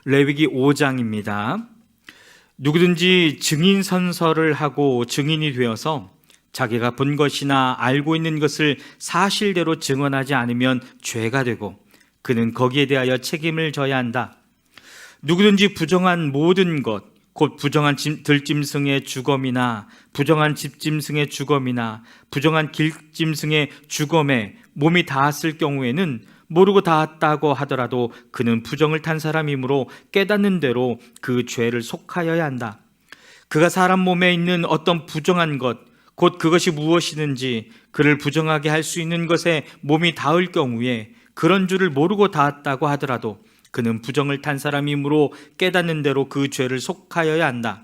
레위기 5장입니다. 누구든지 증인 선서를 하고 증인이 되어서 자기가 본 것이나 알고 있는 것을 사실대로 증언하지 않으면 죄가 되고 그는 거기에 대하여 책임을 져야 한다. 누구든지 부정한 모든 것, 곧 부정한 들짐승의 주검이나 부정한 집짐승의 주검이나 부정한 길짐승의 주검에 몸이 닿았을 경우에는 모르고 닿았다고 하더라도 그는 부정을 탄 사람이므로 깨닫는 대로 그 죄를 속하여야 한다. 그가 사람 몸에 있는 어떤 부정한 것, 곧 그것이 무엇이든지 그를 부정하게 할 수 있는 것에 몸이 닿을 경우에 그런 줄을 모르고 닿았다고 하더라도 그는 부정을 탄 사람이므로 깨닫는 대로 그 죄를 속하여야 한다.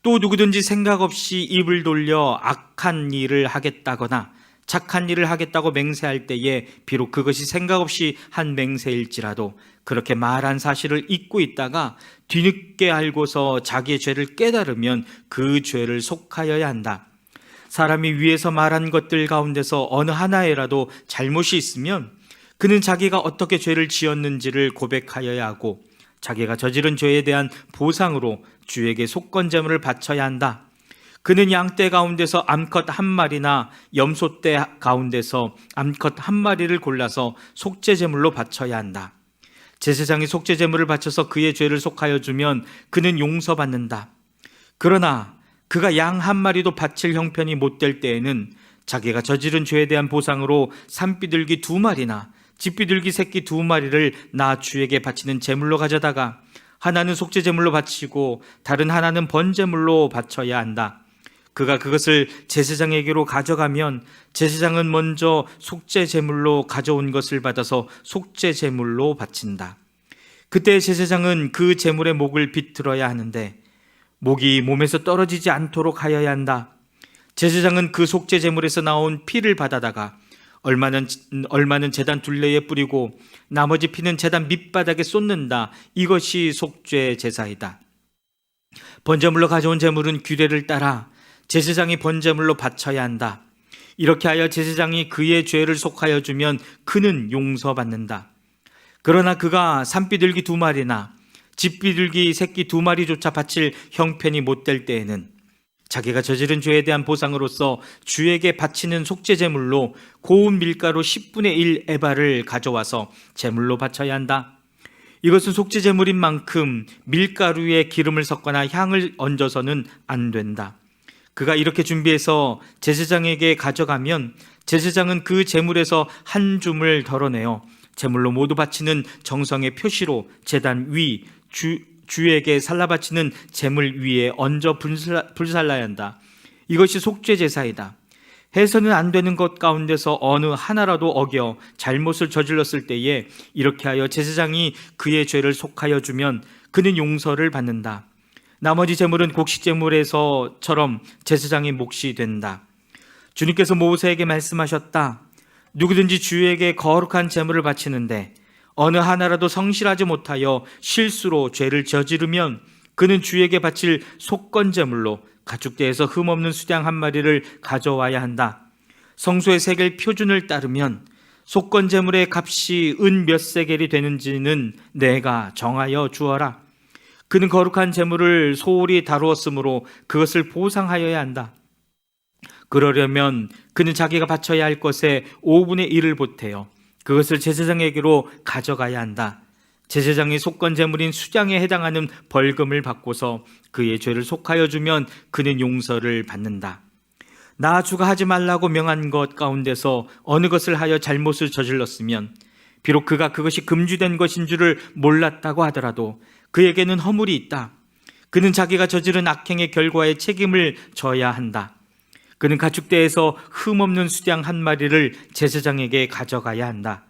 또 누구든지 생각 없이 입을 돌려 악한 일을 하겠다거나 착한 일을 하겠다고 맹세할 때에 비록 그것이 생각 없이 한 맹세일지라도 그렇게 말한 사실을 잊고 있다가 뒤늦게 알고서 자기의 죄를 깨달으면 그 죄를 속하여야 한다. 사람이 위에서 말한 것들 가운데서 어느 하나에라도 잘못이 있으면 그는 자기가 어떻게 죄를 지었는지를 고백하여야 하고 자기가 저지른 죄에 대한 보상으로 주에게 속건제물을 바쳐야 한다. 그는 양떼 가운데서 암컷 한 마리나 염소떼 가운데서 암컷 한 마리를 골라서 속죄제물로 바쳐야 한다. 제사장이 속죄제물을 바쳐서 그의 죄를 속하여 주면 그는 용서받는다. 그러나 그가 양 한 마리도 바칠 형편이 못될 때에는 자기가 저지른 죄에 대한 보상으로 산비둘기 2마리나 집비둘기 새끼 2마리를 나 주에게 바치는 제물로 가져다가 하나는 속죄제물로 바치고 다른 하나는 번제물로 바쳐야 한다. 그가 그것을 제사장에게로 가져가면 제사장은 먼저 속죄제물로 가져온 것을 받아서 속죄제물로 바친다. 그때 제사장은 그 제물의 목을 비틀어야 하는데 목이 몸에서 떨어지지 않도록 하여야 한다. 제사장은 그 속죄제물에서 나온 피를 받아다가 얼마는 제단 둘레에 뿌리고 나머지 피는 제단 밑바닥에 쏟는다. 이것이 속죄 제사이다. 번제물로 가져온 제물은 규례를 따라 제사장이 번제물로 바쳐야 한다. 이렇게 하여 제사장이 그의 죄를 속하여 주면 그는 용서받는다. 그러나 그가 산비둘기 2마리나 집비둘기 새끼 2마리조차 바칠 형편이 못될 때에는 자기가 저지른 죄에 대한 보상으로서 주에게 바치는 속죄제물로 고운 밀가루 10분의 1 에바를 가져와서 제물로 바쳐야 한다. 이것은 속죄제물인 만큼 밀가루에 기름을 섞거나 향을 얹어서는 안 된다. 그가 이렇게 준비해서 제사장에게 가져가면 제사장은 그 제물에서 한 줌을 덜어내어 제물로 모두 바치는 정성의 표시로 제단 위 주에게 살라바치는 제물 위에 얹어 불살라야 한다. 이것이 속죄 제사이다. 해서는 안 되는 것 가운데서 어느 하나라도 어겨 잘못을 저질렀을 때에 이렇게 하여 제사장이 그의 죄를 속하여 주면 그는 용서를 받는다. 나머지 제물은 곡식제물에서처럼 제사장의 몫이 된다. 주님께서 모세에게 말씀하셨다. 누구든지 주에게 거룩한 제물을 바치는데 어느 하나라도 성실하지 못하여 실수로 죄를 저지르면 그는 주에게 바칠 속건제물로 가축대에서 흠없는 수양 1마리를 가져와야 한다. 성소의 세겔 표준을 따르면 속건제물의 값이 은 몇 세겔이 되는지는 내가 정하여 주어라. 그는 거룩한 제물을 소홀히 다루었으므로 그것을 보상하여야 한다. 그러려면 그는 자기가 바쳐야 할 것의 5분의 1을 보태어 그것을 제사장에게로 가져가야 한다. 제사장이 속건제물인 수장에 해당하는 벌금을 받고서 그의 죄를 속하여 주면 그는 용서를 받는다. 나 주가 하지 말라고 명한 것 가운데서 어느 것을 하여 잘못을 저질렀으면 비록 그가 그것이 금지된 것인 줄을 몰랐다고 하더라도 그에게는 허물이 있다. 그는 자기가 저지른 악행의 결과에 책임을 져야 한다. 그는 가축대에서 흠없는 수양 1마리를 제사장에게 가져가야 한다.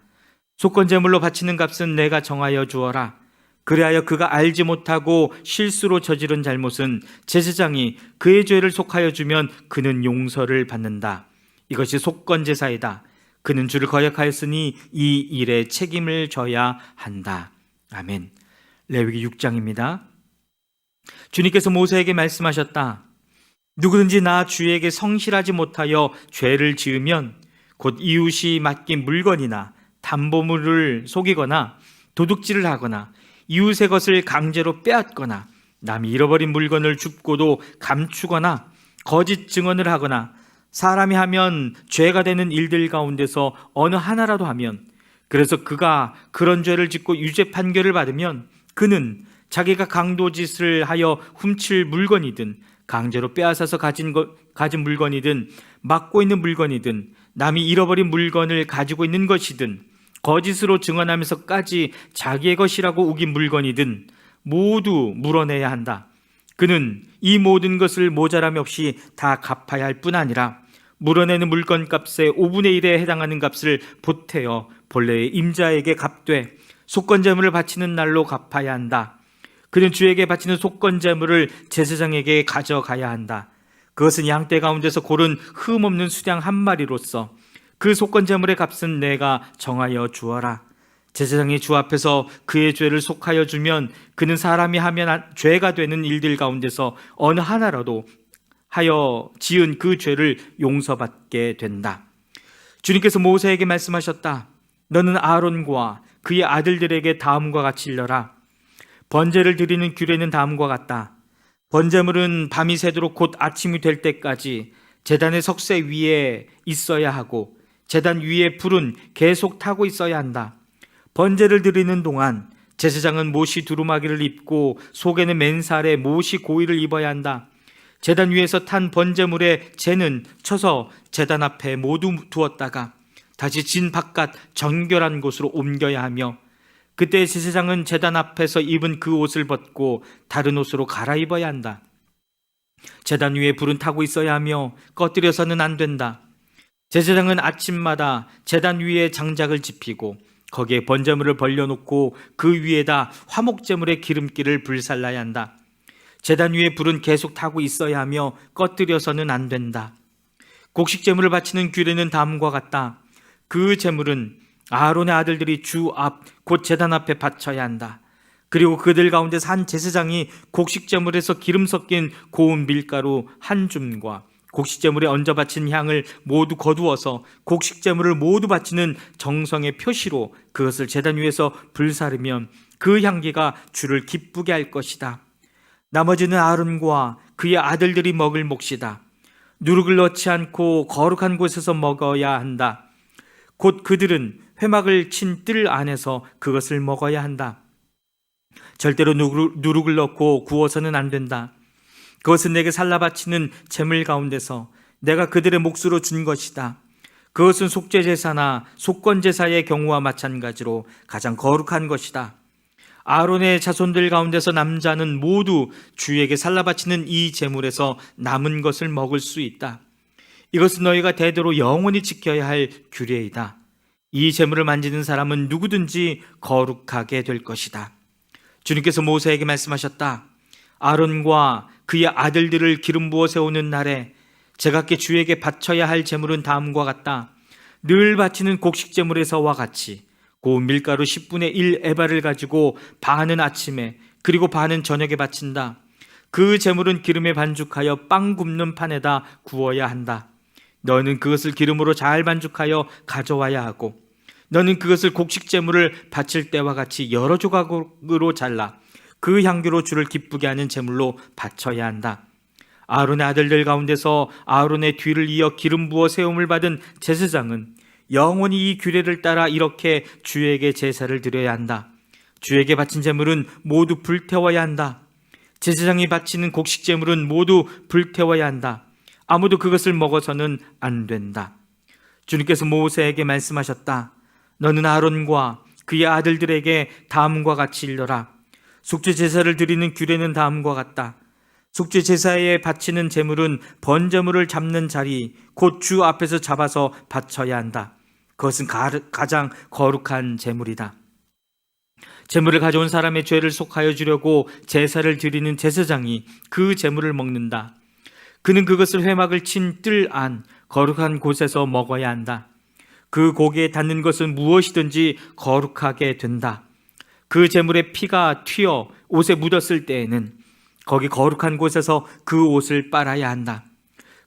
속건제물로 바치는 값은 내가 정하여 주어라. 그리하여 그가 알지 못하고 실수로 저지른 잘못은 제사장이 그의 죄를 속하여 주면 그는 용서를 받는다. 이것이 속건제사이다. 그는 주를 거역하였으니 이 일에 책임을 져야 한다. 아멘. 레위기 6장입니다. 주님께서 모세에게 말씀하셨다. 누구든지 나 주에게 성실하지 못하여 죄를 지으면 곧 이웃이 맡긴 물건이나 담보물을 속이거나 도둑질을 하거나 이웃의 것을 강제로 빼앗거나 남이 잃어버린 물건을 줍고도 감추거나 거짓 증언을 하거나 사람이 하면 죄가 되는 일들 가운데서 어느 하나라도 하면, 그래서 그가 그런 죄를 짓고 유죄 판결을 받으면 그는 자기가 강도짓을 하여 훔칠 물건이든 강제로 빼앗아서 가진 물건이든 맡고 있는 물건이든 남이 잃어버린 물건을 가지고 있는 것이든 거짓으로 증언하면서까지 자기의 것이라고 우긴 물건이든 모두 물어내야 한다. 그는 이 모든 것을 모자람이 없이 다 갚아야 할 뿐 아니라 물어내는 물건값의 5분의 1에 해당하는 값을 보태어 본래의 임자에게 갚되 속건제물을 바치는 날로 갚아야 한다. 그는 주에게 바치는 속건제물을 제사장에게 가져가야 한다. 그것은 양떼 가운데서 고른 흠 없는 수량 한 마리로서 그 속건제물의 값은 내가 정하여 주어라. 제사장이 주 앞에서 그의 죄를 속하여 주면 그는 사람이 하면 죄가 되는 일들 가운데서 어느 하나라도 하여 지은 그 죄를 용서받게 된다. 주님께서 모세에게 말씀하셨다. 너는 아론과 그의 아들들에게 다음과 같이 일러라. 번제를 드리는 규례는 다음과 같다. 번제물은 밤이 새도록 곧 아침이 될 때까지 제단의 석쇠 위에 있어야 하고 제단 위에 불은 계속 타고 있어야 한다. 번제를 드리는 동안 제사장은 못이 두루마기를 입고 속에는 맨살에 못이 고이를 입어야 한다. 제단 위에서 탄 번제물의 재는 쳐서 제단 앞에 모두 두었다가 다시 진 바깥 정결한 곳으로 옮겨야 하며, 그때 제사장은 제단 앞에서 입은 그 옷을 벗고 다른 옷으로 갈아입어야 한다. 제단 위에 불은 타고 있어야 하며 꺼뜨려서는 안 된다. 제사장은 아침마다 제단 위에 장작을 지피고 거기에 번제물을 벌려놓고 그 위에다 화목제물의 기름기를 불살라야 한다. 제단 위에 불은 계속 타고 있어야 하며 꺼뜨려서는 안 된다. 곡식제물을 바치는 규례는 다음과 같다. 그 제물은 아론의 아들들이 주 앞 곧 제단 앞에 바쳐야 한다. 그리고 그들 가운데서 한 제사장이 곡식제물에서 기름 섞인 고운 밀가루 한 줌과 곡식제물에 얹어 바친 향을 모두 거두어서 곡식제물을 모두 바치는 정성의 표시로 그것을 제단 위에서 불사르면 그 향기가 주를 기쁘게 할 것이다. 나머지는 아론과 그의 아들들이 먹을 몫이다. 누룩을 넣지 않고 거룩한 곳에서 먹어야 한다. 곧 그들은 회막을 친 뜰 안에서 그것을 먹어야 한다. 절대로 누룩을 넣고 구워서는 안 된다. 그것은 내게 살라 바치는 제물 가운데서 내가 그들의 몫으로 준 것이다. 그것은 속죄제사나 속건제사의 경우와 마찬가지로 가장 거룩한 것이다. 아론의 자손들 가운데서 남자는 모두 주에게 살라 바치는 이 제물에서 남은 것을 먹을 수 있다. 이것은 너희가 대대로 영원히 지켜야 할 규례이다. 이 제물을 만지는 사람은 누구든지 거룩하게 될 것이다. 주님께서 모세에게 말씀하셨다. 아론과 그의 아들들을 기름 부어 세우는 날에 제각기 주에게 바쳐야 할 제물은 다음과 같다. 늘 바치는 곡식 제물에서와 같이 고운 밀가루 10분의 1 에바를 가지고 반은 아침에 그리고 반은 저녁에 바친다. 그 제물은 기름에 반죽하여 빵 굽는 판에다 구워야 한다. 너는 그것을 기름으로 잘 반죽하여 가져와야 하고, 너는 그것을 곡식 제물을 바칠 때와 같이 여러 조각으로 잘라 그 향기로 주를 기쁘게 하는 제물로 바쳐야 한다. 아론의 아들들 가운데서 아론의 뒤를 이어 기름 부어 세움을 받은 제사장은 영원히 이 규례를 따라 이렇게 주에게 제사를 드려야 한다. 주에게 바친 제물은 모두 불태워야 한다. 제사장이 바치는 곡식 제물은 모두 불태워야 한다. 아무도 그것을 먹어서는 안 된다. 주님께서 모세에게 말씀하셨다. 너는 아론과 그의 아들들에게 다음과 같이 일러라. 속죄제사를 드리는 규례는 다음과 같다. 속죄제사에 바치는 제물은 번제물을 잡는 자리 곧 주 앞에서 잡아서 바쳐야 한다. 그것은 가장 거룩한 제물이다. 제물을 가져온 사람의 죄를 속하여 주려고 제사를 드리는 제사장이 그 제물을 먹는다. 그는 그것을 회막을 친 뜰 안 거룩한 곳에서 먹어야 한다. 그 고기에 닿는 것은 무엇이든지 거룩하게 된다. 그 제물의 피가 튀어 옷에 묻었을 때에는 거기 거룩한 곳에서 그 옷을 빨아야 한다.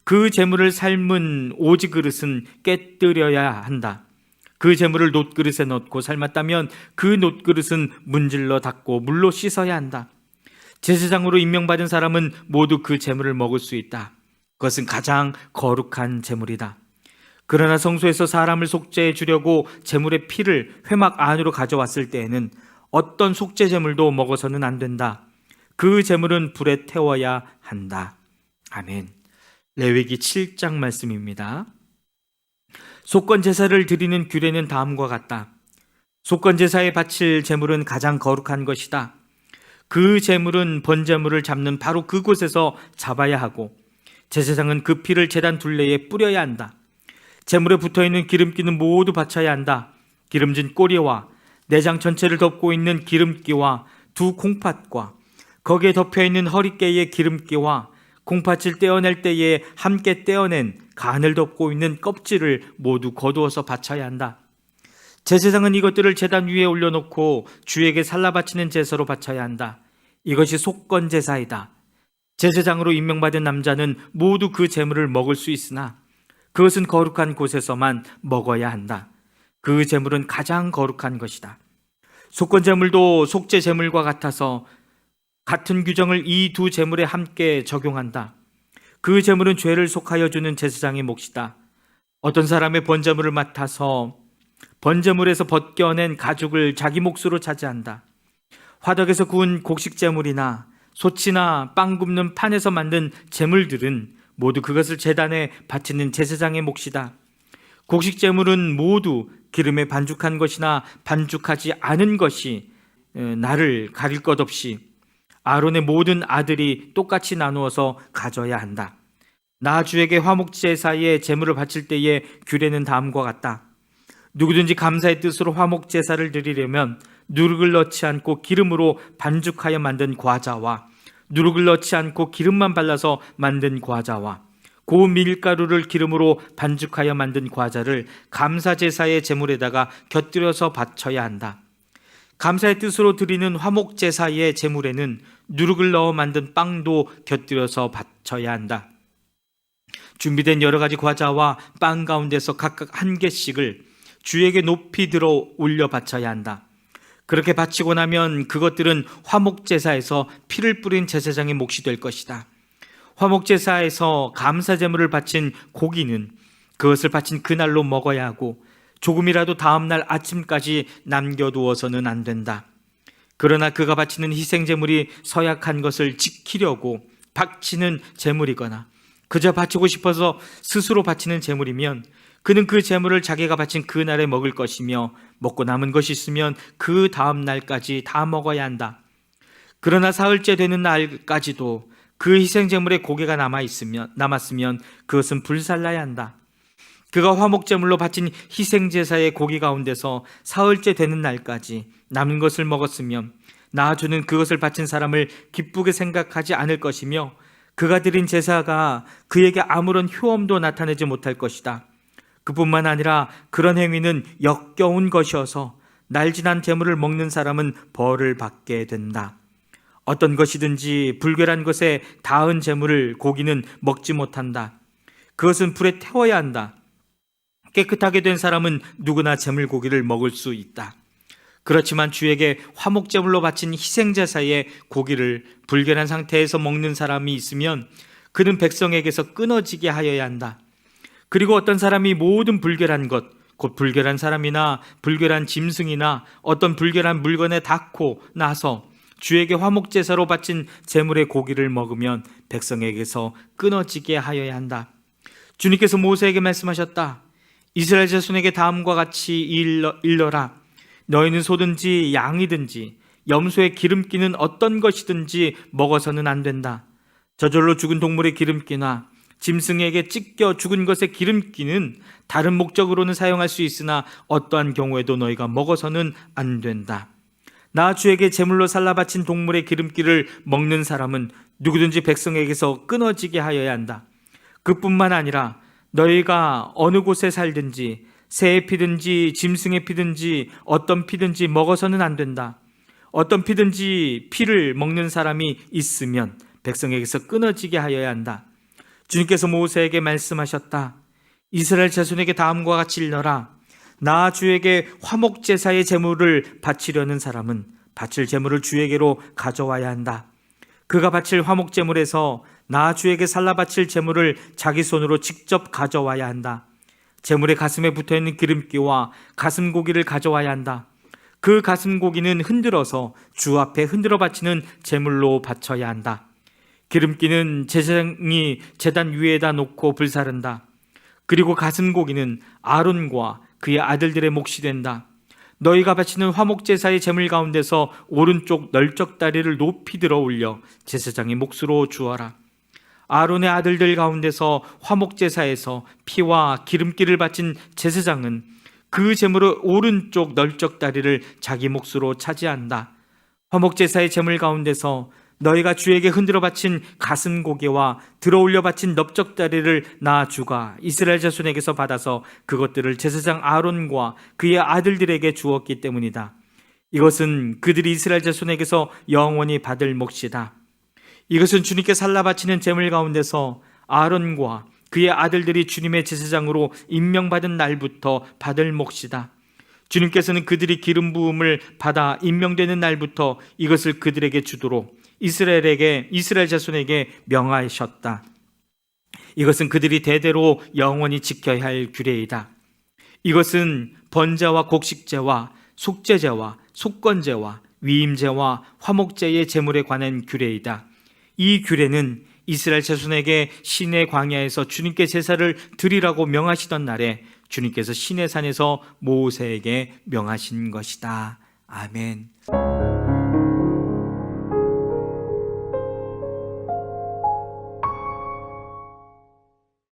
그 제물을 삶은 오지 그릇은 깨뜨려야 한다. 그 재물을 놋그릇에 넣고 삶았다면 그 놋그릇은 문질러 닦고 물로 씻어야 한다. 제사장으로 임명받은 사람은 모두 그 재물을 먹을 수 있다. 그것은 가장 거룩한 재물이다. 그러나 성소에서 사람을 속죄해 주려고 재물의 피를 회막 안으로 가져왔을 때에는 어떤 속죄 재물도 먹어서는 안 된다. 그 재물은 불에 태워야 한다. 아멘. 레위기 7장 말씀입니다. 속건 제사를 드리는 규례는 다음과 같다. 속건 제사에 바칠 제물은 가장 거룩한 것이다. 그 제물은 번제물을 잡는 바로 그곳에서 잡아야 하고 제사장은 그 피를 제단 둘레에 뿌려야 한다. 제물에 붙어있는 기름기는 모두 바쳐야 한다. 기름진 꼬리와 내장 전체를 덮고 있는 기름기와 두 콩팥과 거기에 덮여있는 허리깨의 기름기와 콩팥을 떼어낼 때에 함께 떼어낸 간을 덮고 있는 껍질을 모두 거두어서 바쳐야 한다. 제사장은 이것들을 제단 위에 올려놓고 주에게 살라 바치는 제사로 바쳐야 한다. 이것이 속건 제사이다. 제사장으로 임명받은 남자는 모두 그 제물을 먹을 수 있으나 그것은 거룩한 곳에서만 먹어야 한다. 그 제물은 가장 거룩한 것이다. 속건 제물도 속죄 제물과 같아서 같은 규정을 이 두 제물에 함께 적용한다. 그 제물은 죄를 속하여 주는 제사장의 몫이다. 어떤 사람의 번제물을 맡아서 번제물에서 벗겨낸 가죽을 자기 몫으로 차지한다. 화덕에서 구운 곡식 제물이나 솥이나 빵 굽는 판에서 만든 제물들은 모두 그것을 제단에 바치는 제사장의 몫이다. 곡식 제물은 모두 기름에 반죽한 것이나 반죽하지 않은 것이 나를 가릴 것 없이 아론의 모든 아들이 똑같이 나누어서 가져야 한다. 나 주에게 화목제사에 제물을 바칠 때의 규례는 다음과 같다. 누구든지 감사의 뜻으로 화목제사를 드리려면 누룩을 넣지 않고 기름으로 반죽하여 만든 과자와 누룩을 넣지 않고 기름만 발라서 만든 과자와 고운 밀가루를 기름으로 반죽하여 만든 과자를 감사제사의 제물에다가 곁들여서 바쳐야 한다. 감사의 뜻으로 드리는 화목제사의 제물에는 누룩을 넣어 만든 빵도 곁들여서 바쳐야 한다. 준비된 여러 가지 과자와 빵 가운데서 각각 한 개씩을 주에게 높이 들어 올려 바쳐야 한다. 그렇게 바치고 나면 그것들은 화목제사에서 피를 뿌린 제사장의 몫이 될 것이다. 화목제사에서 감사제물을 바친 고기는 그것을 바친 그날로 먹어야 하고 조금이라도 다음날 아침까지 남겨두어서는 안 된다. 그러나 그가 바치는 희생제물이 서약한 것을 지키려고 바치는 제물이거나 그저 바치고 싶어서 스스로 바치는 제물이면 그는 그 제물을 자기가 바친 그날에 먹을 것이며 먹고 남은 것이 있으면 그 다음 날까지 다 먹어야 한다. 그러나 사흘째 되는 날까지도 그 희생제물에 고기가 남았으면 그것은 불살라야 한다. 그가 화목제물로 바친 희생제사의 고기 가운데서 사흘째 되는 날까지 남은 것을 먹었으면 나 주는 그것을 바친 사람을 기쁘게 생각하지 않을 것이며 그가 드린 제사가 그에게 아무런 효험도 나타내지 못할 것이다. 그뿐만 아니라 그런 행위는 역겨운 것이어서 날지난 제물을 먹는 사람은 벌을 받게 된다. 어떤 것이든지 불결한 것에 닿은 제물을 고기는 먹지 못한다. 그것은 불에 태워야 한다. 깨끗하게 된 사람은 누구나 제물고기를 먹을 수 있다. 그렇지만 주에게 화목제물로 바친 희생제사의 고기를 불결한 상태에서 먹는 사람이 있으면 그는 백성에게서 끊어지게 하여야 한다. 그리고 어떤 사람이 모든 불결한 것, 곧 불결한 사람이나 불결한 짐승이나 어떤 불결한 물건에 닿고 나서 주에게 화목제사로 바친 제물의 고기를 먹으면 백성에게서 끊어지게 하여야 한다. 주님께서 모세에게 말씀하셨다. 이스라엘 자손에게 다음과 같이 일러라. 너희는 소든지 양이든지 염소의 기름기는 어떤 것이든지 먹어서는 안 된다. 저절로 죽은 동물의 기름기나 짐승에게 찢겨 죽은 것의 기름기는 다른 목적으로는 사용할 수 있으나 어떠한 경우에도 너희가 먹어서는 안 된다. 나 주에게 제물로 살라 바친 동물의 기름기를 먹는 사람은 누구든지 백성에게서 끊어지게 하여야 한다. 그뿐만 아니라 너희가 어느 곳에 살든지 새의 피든지 짐승의 피든지 어떤 피든지 먹어서는 안 된다. 어떤 피든지 피를 먹는 사람이 있으면 백성에게서 끊어지게 하여야 한다. 주님께서 모세에게 말씀하셨다. 이스라엘 자손에게 다음과 같이 일러라. 나 주에게 화목 제사의 제물을 바치려는 사람은 바칠 제물을 주에게로 가져와야 한다. 그가 바칠 화목 제물에서 나 주에게 살라 바칠 제물을 자기 손으로 직접 가져와야 한다. 제물의 가슴에 붙어있는 기름기와 가슴 고기를 가져와야 한다. 그 가슴 고기는 흔들어서 주 앞에 흔들어 바치는 제물로 바쳐야 한다. 기름기는 제사장이 제단 위에다 놓고 불사른다. 그리고 가슴 고기는 아론과 그의 아들들의 몫이 된다. 너희가 바치는 화목 제사의 제물 가운데서 오른쪽 널쩍 다리를 높이 들어 올려 제사장의 몫으로 주어라. 아론의 아들들 가운데서 화목 제사에서 피와 기름기를 바친 제사장은 그 제물의 오른쪽 널쩍 다리를 자기 몫으로 차지한다. 화목 제사의 제물 가운데서 너희가 주에게 흔들어 바친 가슴 고기와 들어 올려 바친 넓적 다리를 나 주가 이스라엘 자손에게서 받아서 그것들을 제사장 아론과 그의 아들들에게 주었기 때문이다. 이것은 그들이 이스라엘 자손에게서 영원히 받을 몫이다. 이것은 주님께 살라 바치는 제물 가운데서 아론과 그의 아들들이 주님의 제사장으로 임명받은 날부터 받을 몫이다. 주님께서는 그들이 기름 부음을 받아 임명되는 날부터 이것을 그들에게 주도록 이스라엘 자손에게 명하셨다. 이것은 그들이 대대로 영원히 지켜야 할 규례이다. 이것은 번제와 곡식제와 속죄제와 속건제와 위임제와 화목제의 제물에 관한 규례이다. 이 규례는 이스라엘 자손에게 시내 광야에서 주님께 제사를 드리라고 명하시던 날에 주님께서 시내산에서 모세에게 명하신 것이다. 아멘.